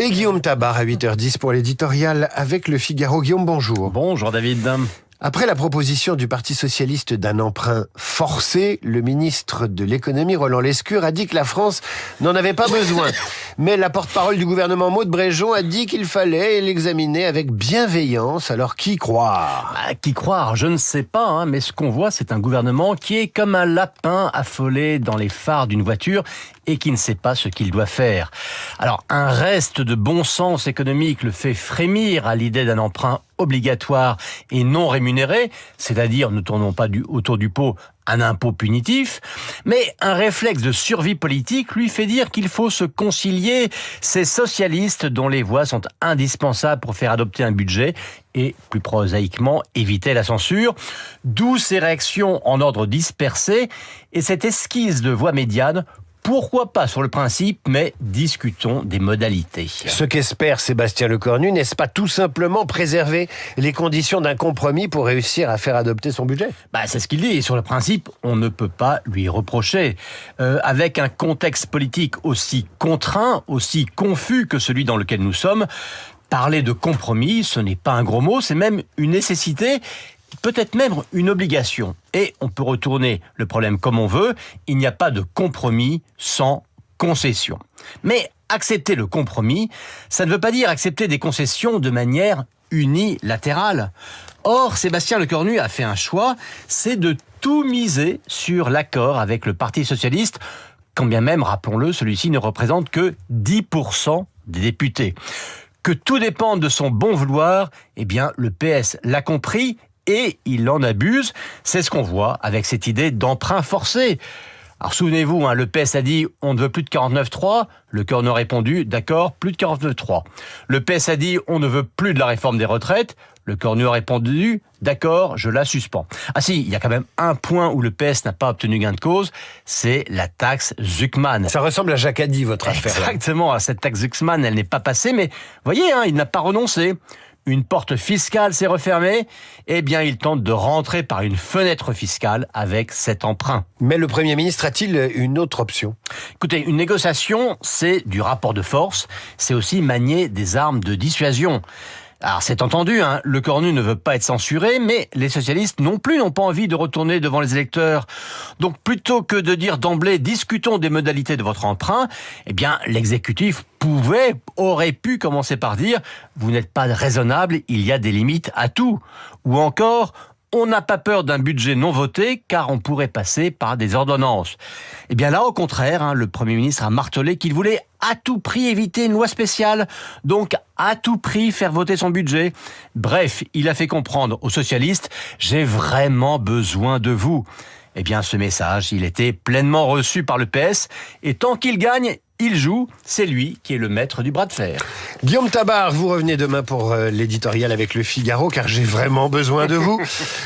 Et Guillaume Tabar à 8h10 pour l'éditorial avec Le Figaro. Guillaume, bonjour. Bonjour David. Après la proposition du Parti socialiste d'un emprunt forcé, le ministre de l'économie, Roland Lescure, a dit que la France n'en avait pas besoin. Mais la porte-parole du gouvernement, Maud Bréjon, a dit qu'il fallait l'examiner avec bienveillance. Alors qui croire ? Qui croire ? Je ne sais pas, mais ce qu'on voit, c'est un gouvernement qui est comme un lapin affolé dans les phares d'une voiture et qui ne sait pas ce qu'il doit faire. Alors, un reste de bon sens économique le fait frémir à l'idée d'un emprunt obligatoire et non rémunéré, c'est-à-dire, ne tournons pas autour du pot, un impôt punitif, mais un réflexe de survie politique lui fait dire qu'il faut se concilier ces socialistes dont les voix sont indispensables pour faire adopter un budget et, plus prosaïquement, éviter la censure, d'où ces réactions en ordre dispersé et cette esquisse de voix médiane. Pourquoi pas sur le principe, mais discutons des modalités. Ce qu'espère Sébastien Lecornu, n'est-ce pas tout simplement préserver les conditions d'un compromis pour réussir à faire adopter son budget ? C'est ce qu'il dit, et sur le principe, on ne peut pas lui reprocher. Avec un contexte politique aussi contraint, aussi confus que celui dans lequel nous sommes, parler de compromis, ce n'est pas un gros mot, c'est même une nécessité, peut-être même une obligation. Et on peut retourner le problème comme on veut, il n'y a pas de compromis sans concession. Mais accepter le compromis, ça ne veut pas dire accepter des concessions de manière unilatérale. Or, Sébastien Lecornu a fait un choix, c'est de tout miser sur l'accord avec le Parti socialiste, quand bien même, rappelons-le, celui-ci ne représente que 10% des députés. Que tout dépende de son bon vouloir, le PS l'a compris, et il en abuse. C'est ce qu'on voit avec cette idée d'emprunt forcé. Alors souvenez-vous, le PS a dit « on ne veut plus de 49.3 », le Cornu a répondu « d'accord, plus de 49.3 ». Le PS a dit « on ne veut plus de la réforme des retraites », le Cornu a répondu « d'accord, je la suspends ». Ah si, il y a quand même un point où le PS n'a pas obtenu gain de cause, c'est la taxe Zuckman. Ça ressemble à Jacadi, votre affaire. Exactement, cette taxe Zuckman, elle n'est pas passée, mais voyez, il n'a pas renoncé. Une porte fiscale s'est refermée, il tente de rentrer par une fenêtre fiscale avec cet emprunt. Mais le Premier ministre a-t-il une autre option ? Écoutez, une négociation, c'est du rapport de force, c'est aussi manier des armes de dissuasion. Alors c'est entendu, le Cornu ne veut pas être censuré, mais les socialistes non plus n'ont pas envie de retourner devant les électeurs. Donc plutôt que de dire d'emblée, discutons des modalités de votre emprunt, l'exécutif aurait pu commencer par dire, vous n'êtes pas raisonnable, il y a des limites à tout. Ou encore, on n'a pas peur d'un budget non voté car on pourrait passer par des ordonnances. Là, au contraire, le Premier ministre a martelé qu'il voulait à tout prix éviter une loi spéciale, donc à tout prix faire voter son budget. Bref, il a fait comprendre aux socialistes « j'ai vraiment besoin de vous ». Ce message, il était pleinement reçu par le PS et tant qu'il gagne, il joue, c'est lui qui est le maître du bras de fer. Guillaume Tabar, vous revenez demain pour l'éditorial avec Le Figaro, car j'ai vraiment besoin de vous.